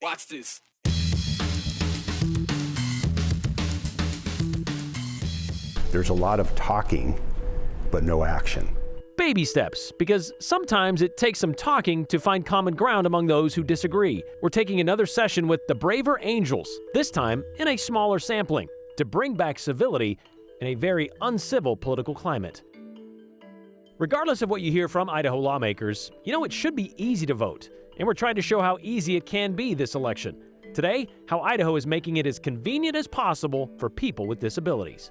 Watch this. There's a lot of talking, but no action. Baby steps, because sometimes it takes some talking to find common ground among those who disagree. We're taking another session with the Braver Angels, this time in a smaller sampling, to bring back civility in a very uncivil political climate. Regardless of what you hear from Idaho lawmakers, you know it should be easy to vote, and we're trying to show how easy it can be this election. Today, how Idaho is making it as convenient as possible for people with disabilities.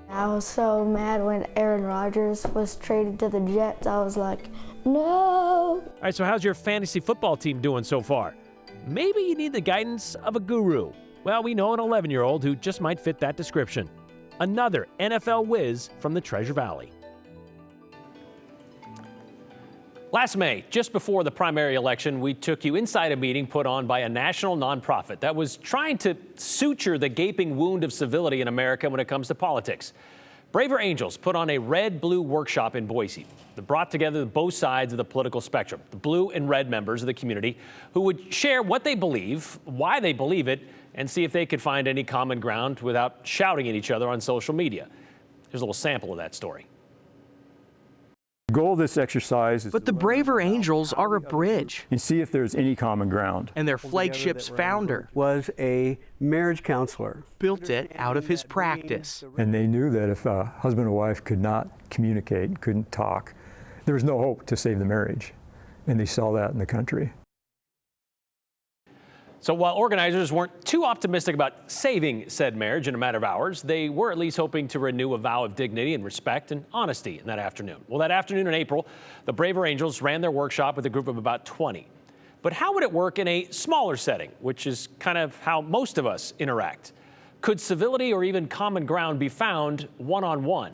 I was so mad when Aaron Rodgers was traded to the Jets. I was like, no. All right, so how's your fantasy football team doing so far? Maybe you need the guidance of a guru. Well, we know an 11-year-old who just might fit that description. Another NFL whiz from the Treasure Valley. Last May, just before the primary election, we took you inside a meeting put on by a national nonprofit that was trying to suture the gaping wound of civility in America when it comes to politics. Braver Angels put on a red-blue workshop in Boise that brought together both sides of the political spectrum, the blue and red members of the community, who would share what they believe, why they believe it, and see if they could find any common ground without shouting at each other on social media. Here's a little sample of that story. The goal of this exercise is But the Braver Angels are a bridge. and see if there's any common ground. And their flagship's founder was a marriage counselor. built it out of his practice. And they knew that if a husband and wife could not communicate, couldn't talk, there was no hope to save the marriage. And they saw that in the country. So while organizers weren't too optimistic about saving said marriage in a matter of hours, they were at least hoping to renew a vow of dignity and respect and honesty in that afternoon. Well, that afternoon in April, the Braver Angels ran their workshop with a group of about 20. But how would it work in a smaller setting, which is kind of how most of us interact? Could civility or even common ground be found one-on-one?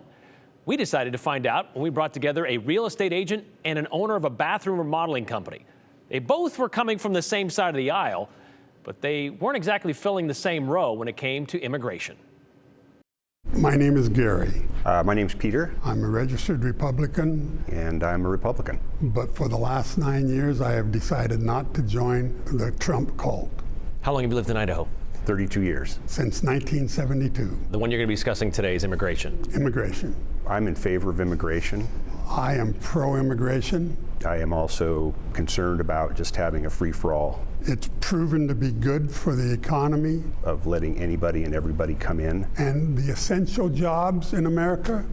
We decided to find out when we brought together a real estate agent and an owner of a bathroom remodeling company. They both were coming from the same side of the aisle, but they weren't exactly filling the same row when it came to immigration. My name is Gary. My name's Peter. I'm a registered Republican. And I'm a Republican. But for the last 9 years, I have decided not to join the Trump cult. How long have you lived in Idaho? 32 years. Since 1972. The one you're going to be discussing today is immigration. Immigration. I'm in favor of immigration. I am pro-immigration. I am also concerned about just having a free-for-all. It's proven to be good for the economy. Of letting anybody and everybody come in. And the essential jobs in America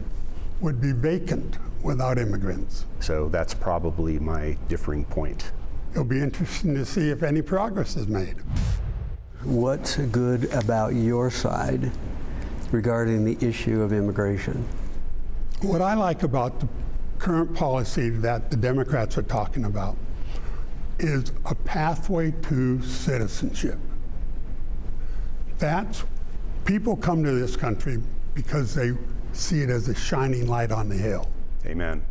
would be vacant without immigrants. So that's probably my differing point. It'll be interesting to see if any progress is made. What's good about your side regarding the issue of immigration? What I like about the current policy that the Democrats are talking about is a pathway to citizenship. People come to this country because they see it as a shining light on the hill. Amen.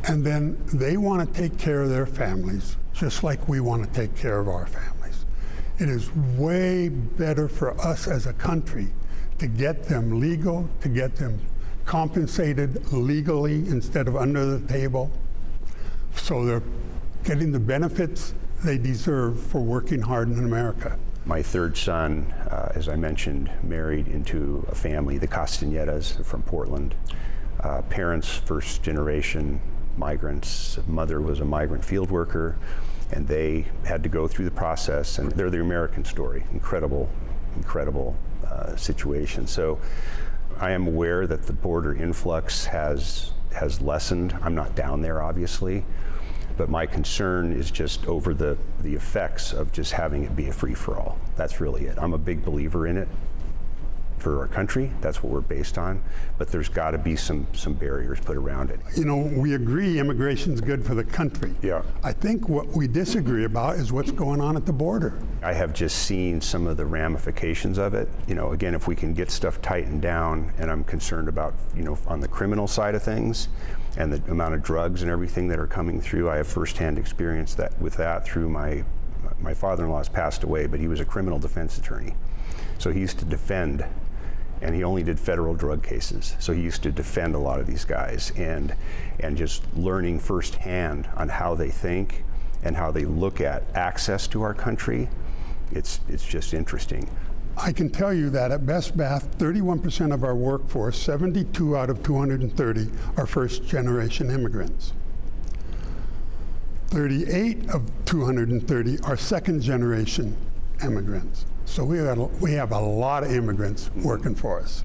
And then they want to take care of their families, just like we want to take care of our families. It is way better for us as a country to get them legal, to get them compensated legally instead of under the table, so they're getting the benefits they deserve for working hard in America. My third son, as I mentioned, married into a family, the Castanedas from Portland. Parents, first generation migrants. Mother was a migrant field worker, and they had to go through the process, and they're the American story. Incredible situation. So I am aware that the border influx has lessened. I'm not down there, obviously, but my concern is just over the effects of just having it be a free-for-all. That's really it. I'm a big believer in it for our country. That's what we're based on, but there's got to be some barriers put around it. You know, we agree immigration's good for the country. Yeah. I think what we disagree about is what's going on at the border. I have just seen some of the ramifications of it. You know, again, if we can get stuff tightened down, and I'm concerned about, you know, on the criminal side of things and the amount of drugs and everything that are coming through. I have firsthand experience with that through my father-in-law's passed away, but he was a criminal defense attorney. So he used to defend, and he only did federal drug cases. So he used to defend a lot of these guys, and just learning firsthand on how they think and how they look at access to our country, it's just interesting. I can tell you that at Best Bath, 31% of our workforce, 72 out of 230, are first-generation immigrants. 38 of 230 are second-generation immigrants. So we have a lot of immigrants working for us.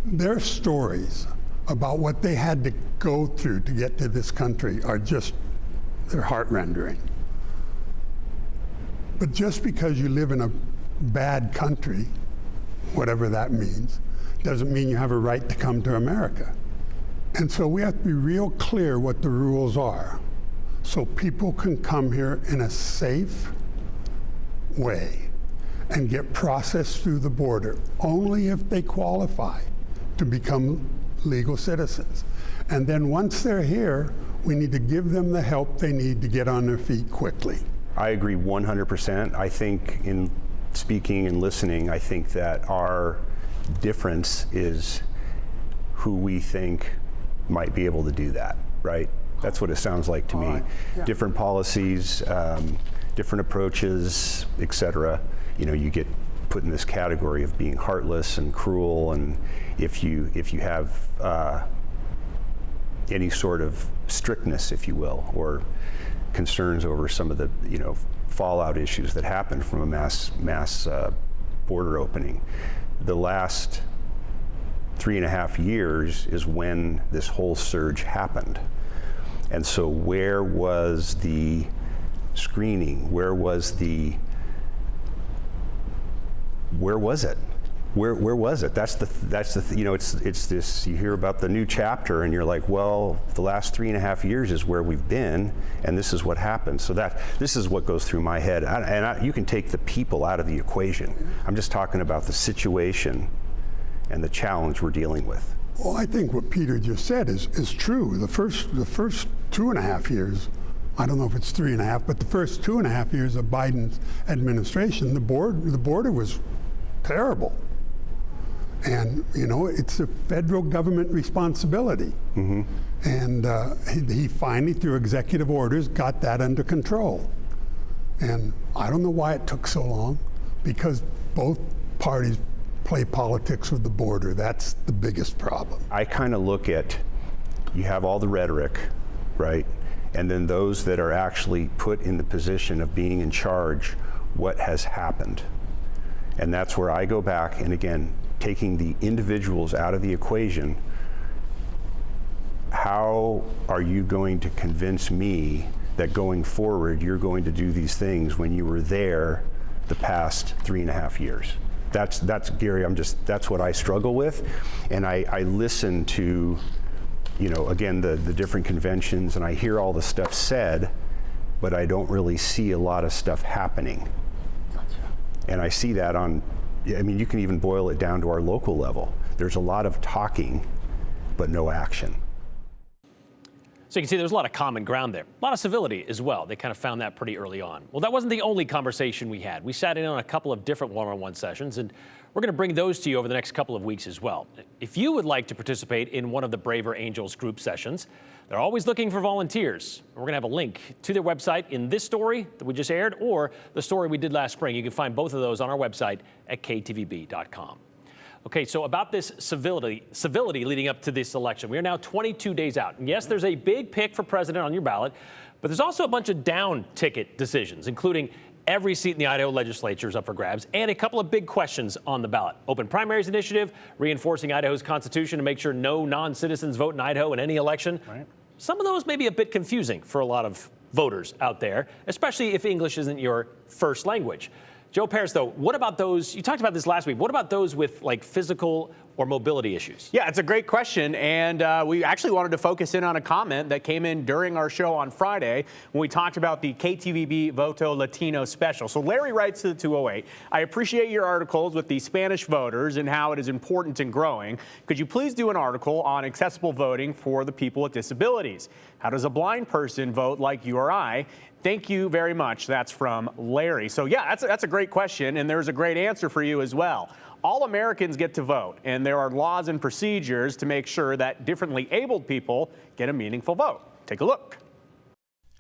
Their stories about what they had to go through to get to this country are just, they're heart-rending. But just because you live in a bad country, whatever that means, doesn't mean you have a right to come to America. And so we have to be real clear what the rules are so people can come here in a safe way and get processed through the border only if they qualify to become legal citizens. And then once they're here, we need to give them the help they need to get on their feet quickly. I agree 100%. I think in speaking and listening, I think that our difference is who we think might be able to do that, right? That's what it sounds like to me. Right. Yeah. Different policies, different approaches, et cetera. You know, you get put in this category of being heartless and cruel, and if you have any sort of strictness, if you will, or concerns over some of the fallout issues that happened from a mass border opening. The last 3.5 years is when this whole surge happened. And so where was the screening? Where was it? Where was it? That's it's this, you hear about the new chapter and you're like, well, the last 3.5 years is where we've been, and this is what happened. So this is what goes through my head. You can take the people out of the equation. I'm just talking about the situation and the challenge we're dealing with. Well, I think what Peter just said is true. The first 2.5 years, I don't know if it's 3.5, but the first 2.5 years of Biden's administration, the border was terrible. And, it's a federal government responsibility. Mm-hmm. And he finally, through executive orders, got that under control. And I don't know why it took so long, because both parties play politics with the border. That's the biggest problem. I kind of look at, you have all the rhetoric, right? And then those that are actually put in the position of being in charge, what has happened? And that's where I go back, and again, taking the individuals out of the equation, how are you going to convince me that going forward you're going to do these things when you were there the past 3.5 years? That's Gary, that's what I struggle with. And I listen to, again, the different conventions, and I hear all the stuff said, but I don't really see a lot of stuff happening. And I see that you can even boil it down to our local level. There's a lot of talking, but no action. So you can see there's a lot of common ground there. A lot of civility as well. They kind of found that pretty early on. Well, that wasn't the only conversation we had. We sat in on a couple of different one-on-one sessions, and we're going to bring those to you over the next couple of weeks as well. If you would like to participate in one of the Braver Angels group sessions, they're always looking for volunteers. We're going to have a link to their website in this story that we just aired, or the story we did last spring. You can find both of those on our website at ktvb.com. Okay, so about this civility leading up to this election. We are now 22 days out. And yes, there's a big pick for president on your ballot, but there's also a bunch of down ticket decisions, including every seat in the Idaho legislature is up for grabs, and a couple of big questions on the ballot. Open primaries initiative, reinforcing Idaho's constitution to make sure no non-citizens vote in Idaho in any election. Right. Some of those may be a bit confusing for a lot of voters out there, especially if English isn't your first language. Joe Paris, though, what about those? You talked about this last week. What about those with physical or mobility issues? Yeah, it's a great question. And we actually wanted to focus in on a comment that came in during our show on Friday when we talked about the KTVB Voto Latino special. So Larry writes to the 208, I appreciate your articles with the Spanish voters and how it is important and growing. Could you please do an article on accessible voting for the people with disabilities? How does a blind person vote like you or I? Thank you very much. That's from Larry. So yeah, that's a great question, and there's a great answer for you as well. All Americans get to vote, and there are laws and procedures to make sure that differently abled people get a meaningful vote. Take a look.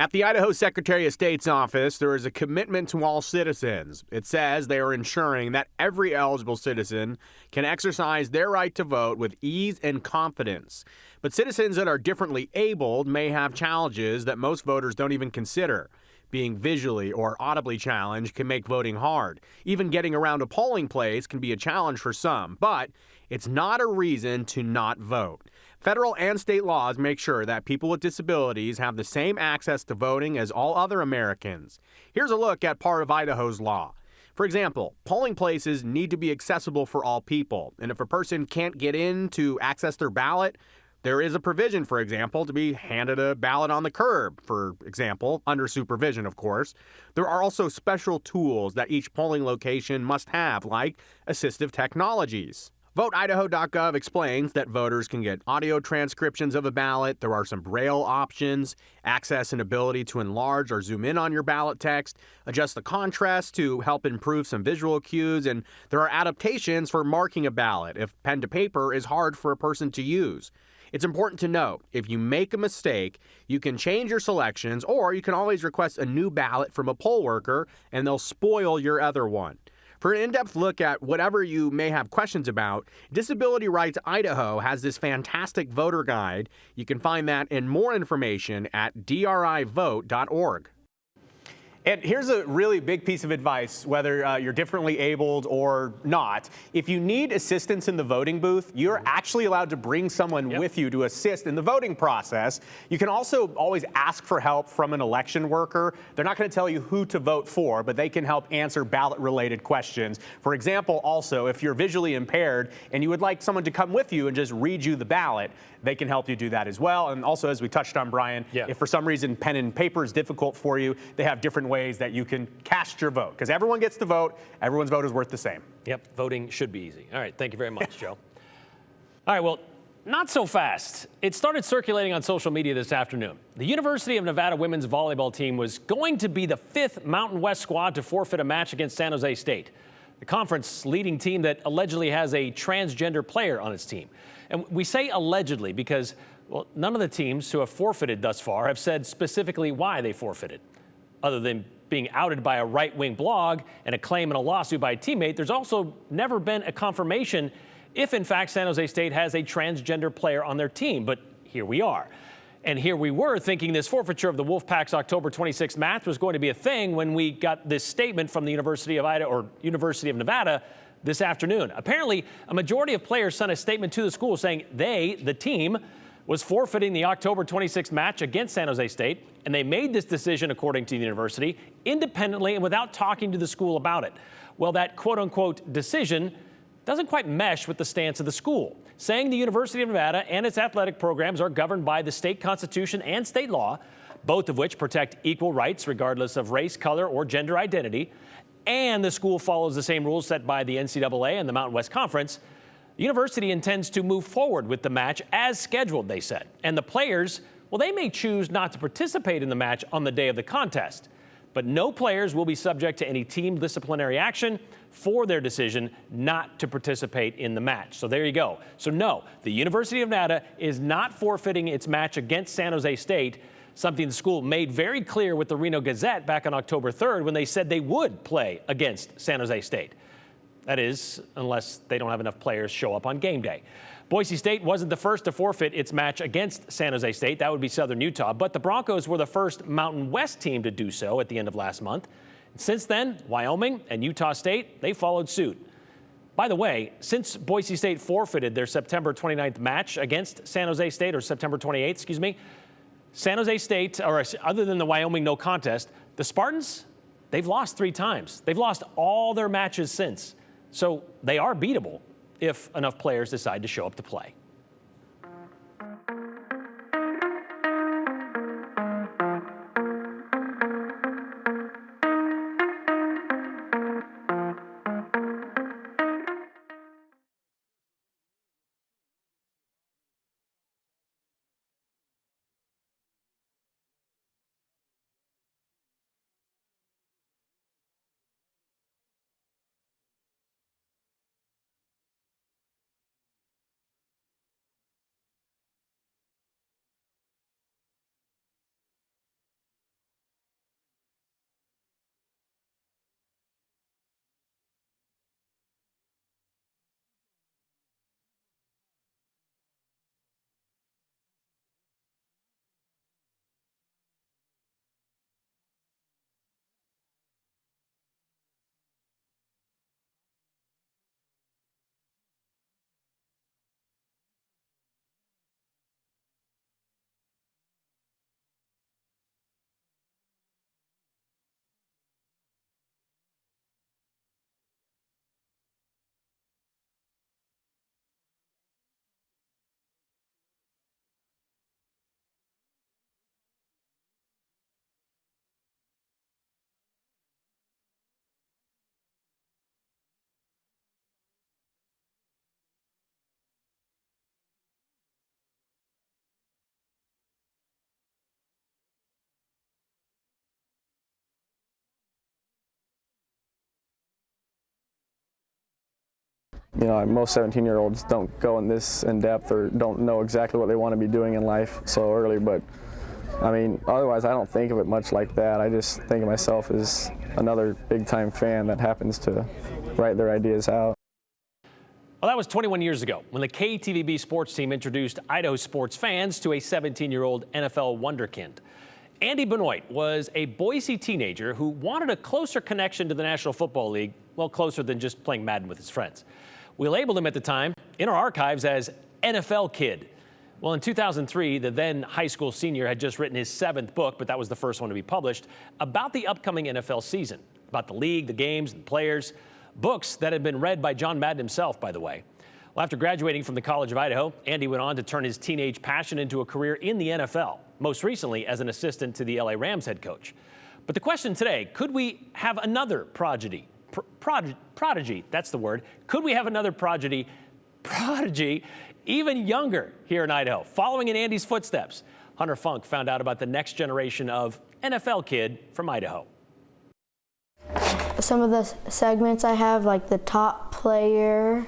At the Idaho Secretary of State's office, there is a commitment to all citizens. It says they are ensuring that every eligible citizen can exercise their right to vote with ease and confidence. But citizens that are differently abled may have challenges that most voters don't even consider. Being visually or audibly challenged can make voting hard. Even getting around a polling place can be a challenge for some, but it's not a reason to not vote. Federal and state laws make sure that people with disabilities have the same access to voting as all other Americans. Here's a look at part of Idaho's law. For example, polling places need to be accessible for all people, and if a person can't get in to access their ballot, there is a provision, for example, to be handed a ballot on the curb, for example, under supervision, of course. There are also special tools that each polling location must have, like assistive technologies. VoteIdaho.gov explains that voters can get audio transcriptions of a ballot. There are some Braille options, access and ability to enlarge or zoom in on your ballot text, adjust the contrast to help improve some visual cues, and there are adaptations for marking a ballot if pen to paper is hard for a person to use. It's important to note, if you make a mistake, you can change your selections, or you can always request a new ballot from a poll worker and they'll spoil your other one. For an in-depth look at whatever you may have questions about, Disability Rights Idaho has this fantastic voter guide. You can find that and more information at drivote.org. And here's a really big piece of advice, whether you're differently abled or not. If you need assistance in the voting booth, you're actually allowed to bring someone with you to assist in the voting process. You can also always ask for help from an election worker. They're not going to tell you who to vote for, but they can help answer ballot-related questions. For example, also, if you're visually impaired and you would like someone to come with you and just read you the ballot, they can help you do that as well. And also, as we touched on, Brian, if for some reason pen and paper is difficult for you, they have different ways that you can cast your vote. Because everyone gets to vote. Everyone's vote is worth the same. Yep, voting should be easy. All right, thank you very much, Joe. All right, well, not so fast. It started circulating on social media this afternoon. The University of Nevada women's volleyball team was going to be the 5th Mountain West squad to forfeit a match against San Jose State, the conference leading team that allegedly has a transgender player on its team. And we say allegedly because, well, none of the teams who have forfeited thus far have said specifically why they forfeited. Other than being outed by a right-wing blog and a claim in a lawsuit by a teammate, there's also never been a confirmation if, in fact, San Jose State has a transgender player on their team. But here we are. And here we were thinking this forfeiture of the Wolfpack's October 26th match was going to be a thing when we got this statement from the University of Idaho or University of Nevada this afternoon. Apparently, a majority of players sent a statement to the school saying they, the team, was forfeiting the October 26th match against San Jose State, and they made this decision, according to the university, independently and without talking to the school about it. Well, that quote-unquote decision doesn't quite mesh with the stance of the school, saying the University of Nevada and its athletic programs are governed by the state constitution and state law, both of which protect equal rights regardless of race, color, or gender identity, and the school follows the same rules set by the NCAA and the Mountain West Conference. The university intends to move forward with the match as scheduled, they said. And the players, well, they may choose not to participate in the match on the day of the contest. But no players will be subject to any team disciplinary action for their decision not to participate in the match. So there you go. So no, the University of Nevada is not forfeiting its match against San Jose State, something the school made very clear with the Reno Gazette back on October 3rd when they said they would play against San Jose State. That is, unless they don't have enough players show up on game day. Boise State wasn't the first to forfeit its match against San Jose State. That would be Southern Utah. But the Broncos were the first Mountain West team to do so at the end of last month. Since then, Wyoming and Utah State, they followed suit. By the way, since Boise State forfeited their September 29th match against San Jose State, or September 28th, excuse me, San Jose State, or other than the Wyoming no contest, the Spartans, they've lost 3 times. They've lost all their matches since. So they are beatable if enough players decide to show up to play. You know, most 17-year-olds don't go in this in depth or don't know exactly what they want to be doing in life so early, but I mean, otherwise I don't think of it much like that. I just think of myself as another big-time fan that happens to write their ideas out. Well, that was 21 years ago when the KTVB sports team introduced Idaho sports fans to a 17-year-old NFL wonderkind. Andy Benoit was a Boise teenager who wanted a closer connection to the National Football League, well, closer than just playing Madden with his friends. We labeled him at the time in our archives as NFL Kid. Well, in 2003, the then high school senior had just written his 7th book, but that was the first one to be published, about the upcoming NFL season, about the league, the games, and the players. Books that had been read by John Madden himself, by the way. Well, after graduating from the College of Idaho, Andy went on to turn his teenage passion into a career in the NFL, most recently as an assistant to the LA Rams head coach. But the question today, could we have another prodigy, that's the word. Could we have another prodigy, even younger here in Idaho, following in Andy's footsteps? Hunter Funk found out about the next generation of NFL kid from Idaho. Some of the segments I have, like the top player,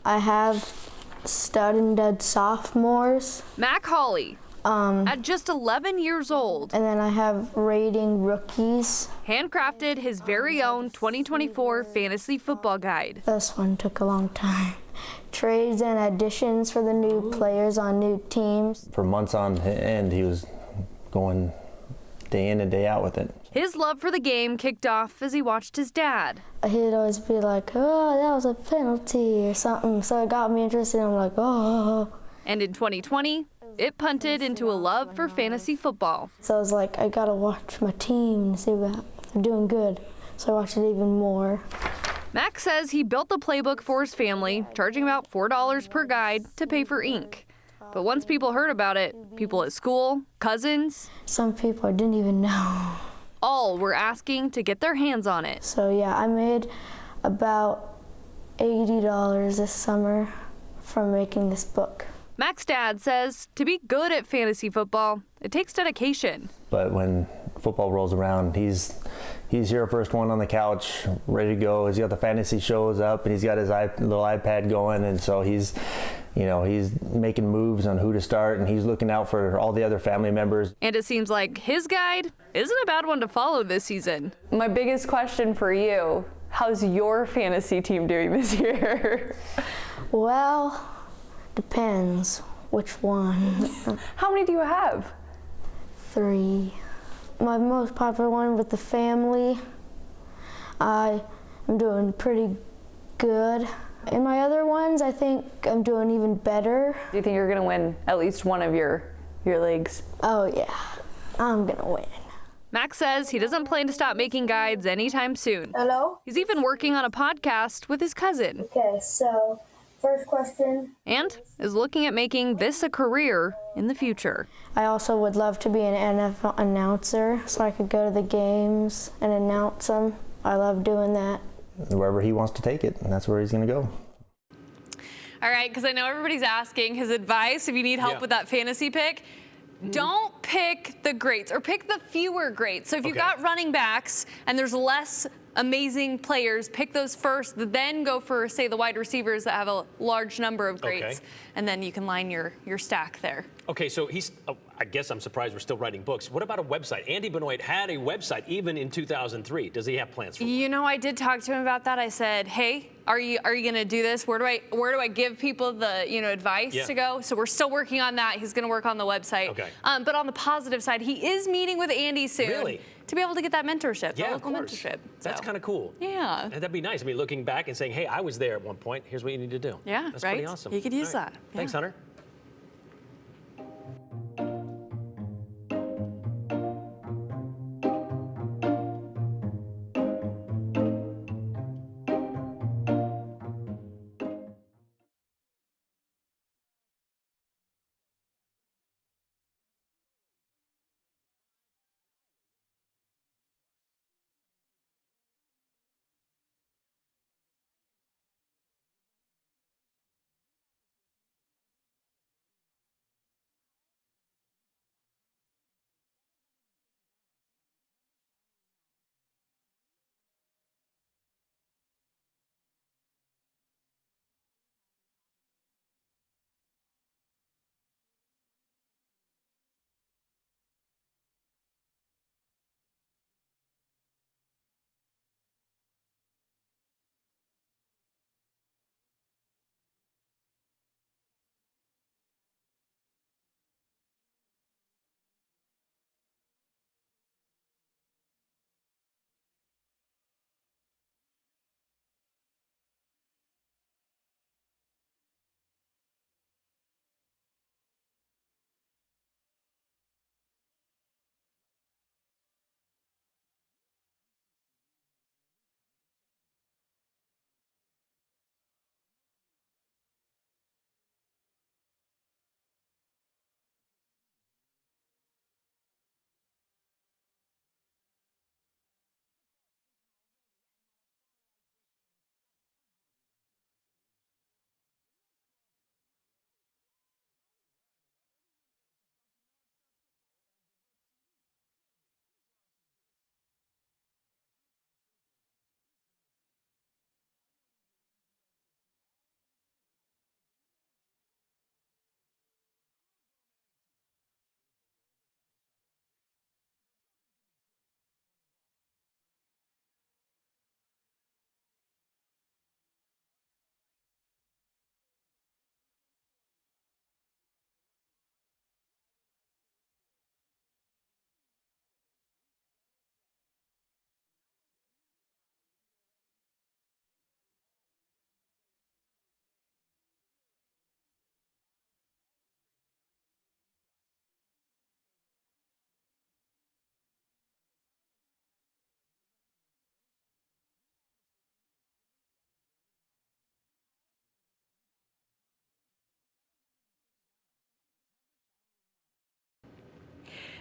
I have stud and dud sophomores. Mac Hawley, at just 11 years old. And then I have rating rookies. Handcrafted his very own 2024 fantasy football guide. This one took a long time. Trades and additions for the new players on new teams. For months on end, he was going day in and day out with it. His love for the game kicked off as he watched his dad. He'd always be like, oh, that was a penalty or something. So it got me interested. I'm like, oh. And in 2020, it punted into a love for fantasy football. So I was like, I gotta watch my team and see what they're doing good. So I watched it even more. Max says he built the playbook for his family, charging about $4 per guide to pay for ink. But once people heard about it, people at school, cousins, some people I didn't even know, all were asking to get their hands on it. So yeah, I made about $80 this summer from making this book. Mac's dad says to be good at fantasy football, it takes dedication. But when football rolls around, he's your first one on the couch, ready to go. He's got the fantasy shows up, and he's got his little iPad going, and so he's making moves on who to start, and he's looking out for all the other family members. And it seems like his guide isn't a bad one to follow this season. My biggest question for you, how's your fantasy team doing this year? Well, depends which one. How many do you have? 3. My most popular one with the family, I am doing pretty good. In my other ones, I think I'm doing even better. Do you think you're gonna win at least one of your leagues? Oh yeah, I'm gonna win. Max says he doesn't plan to stop making guides anytime soon. Hello? He's even working on a podcast with his cousin. Okay, so first question. And is looking at making this a career in the future. I also would love to be an NFL announcer so I could go to the games and announce them. I love doing that. Wherever he wants to take it, and that's where he's going to go. All right, because I know everybody's asking his advice if you need help with that fantasy pick. Don't pick the greats or pick the fewer greats. So if you've got running backs and there's less amazing players, pick those first, then go for, say, the wide receivers that have a large number of greats, and then you can line your stack there. Okay, so I guess I'm surprised we're still writing books. What about a website? Andy Benoit had a website even in 2003. Does he have plans for it? You know, I did talk to him about that. I said, hey, are you going to do this? Where do I give people the advice to go? So we're still working on that. He's going to work on the website. Okay. But on the positive side, he is meeting with Andy soon. Really? To be able to get that mentorship, Yeah, the local of course. mentorship. That's kind of cool. Yeah. And that'd be nice. I mean, looking back and saying, hey, I was there at one point. Here's what you need to do. Yeah, That's right? pretty awesome. He could use All right. that. Thanks, Hunter.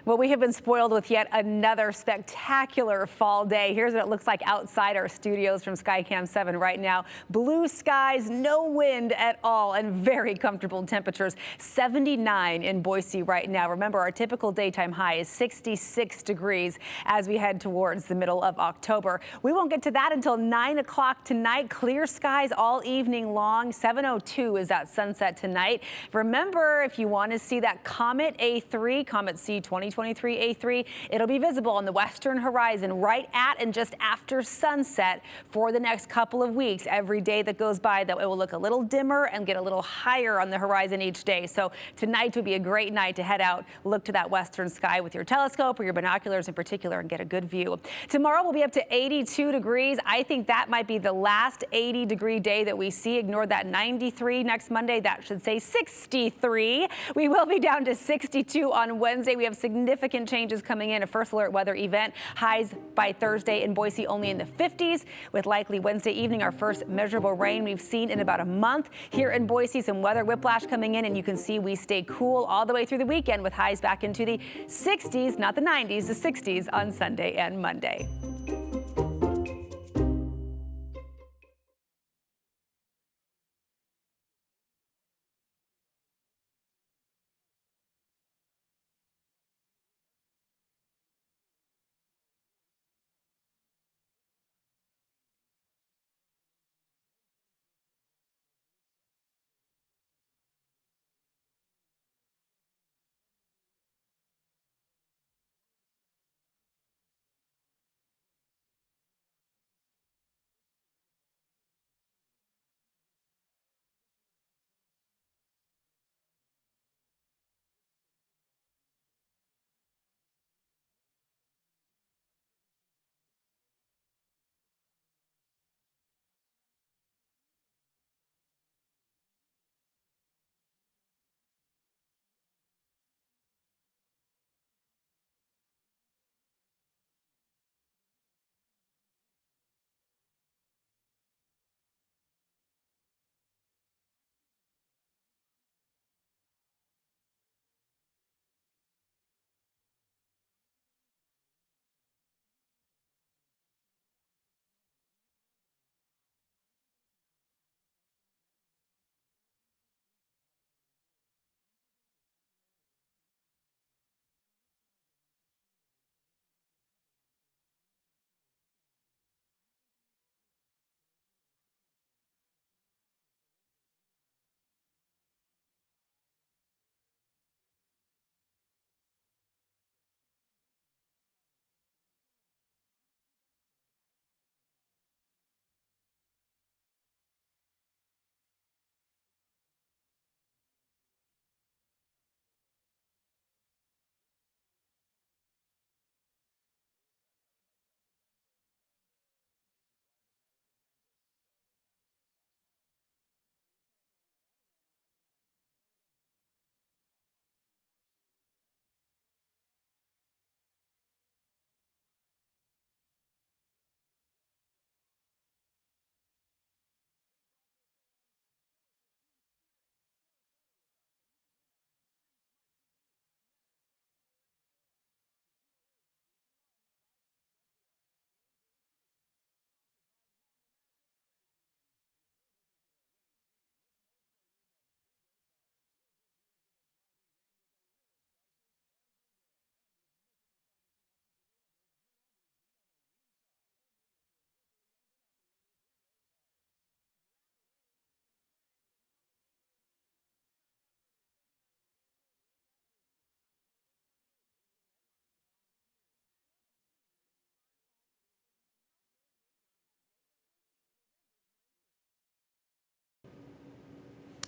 Well, we have been spoiled with yet another spectacular fall day. Here's what it looks like outside our studios from Skycam 7 right now. Blue skies, no wind at all, and very comfortable temperatures. 79 in Boise right now. Remember, our typical daytime high is 66 degrees as we head towards the middle of October. We won't get to that until 9 o'clock tonight. Clear skies all evening long. 7:02 is at sunset tonight. Remember, if you want to see that Comet A3, Comet C 2023 A3, it'll be visible on the western horizon right at and just after sunset for the next couple of weeks. Every day that goes by, that it will look a little dimmer and get a little higher on the horizon each day. So tonight would be a great night to head out, look to that western sky with your telescope or your binoculars in particular and get a good view. Tomorrow we'll be up to 82 degrees. I think that might be the last 80-degree day that we see. Ignore that 93 next Monday. That should say 63. We will be down to 62 on Wednesday. We have significant changes coming in. A first alert weather event. Highs by Thursday in Boise only in the 50s, with likely Wednesday evening our first measurable rain we've seen in about a month. Here in Boise, some weather whiplash coming in, and you can see we stay cool all the way through the weekend with highs back into the 60s, not the 90s, the 60s on Sunday and Monday.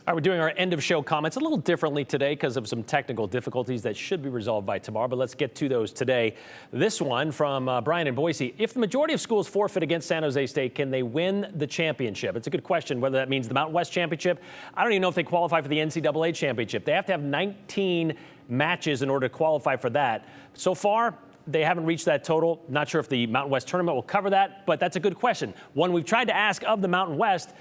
All right, we're doing our end of show comments a little differently today because of some technical difficulties that should be resolved by tomorrow, but let's get to those today. This one from Brian in Boise. If the majority of schools forfeit against San Jose State, can they win the championship? It's a good question, whether that means the Mountain West Championship. I don't even know if they qualify for the NCAA Championship. They have to have 19 matches in order to qualify for that. So far, they haven't reached that total. Not sure if the Mountain West tournament will cover that, but that's a good question. One we've tried to ask of the Mountain West,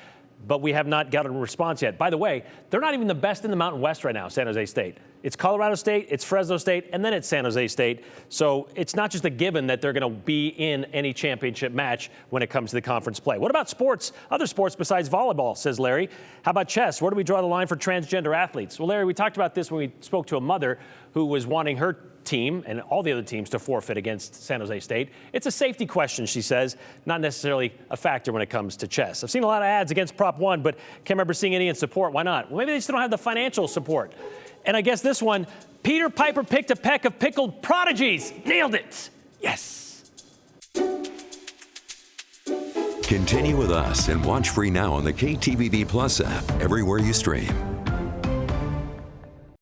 but we have not gotten a response yet. By the way, they're not even the best in the Mountain West right now, San Jose State. It's Colorado State, it's Fresno State, and then it's San Jose State. So it's not just a given that they're going to be in any championship match when it comes to the conference play. What about sports? Other sports besides volleyball, says Larry. How about chess? Where do we draw the line for transgender athletes? Well, Larry, we talked about this when we spoke to a mother who was wanting her team and all the other teams to forfeit against San Jose State. It's a safety question, she says, not necessarily a factor when it comes to chess. I've seen a lot of ads against Prop 1, but can't remember seeing any in support. Why not? Well, maybe they just don't have the financial support. And I guess this one, Peter Piper picked a peck of pickled prodigies. Nailed it. Yes. Continue with us and watch free now on the KTVB Plus app everywhere you stream.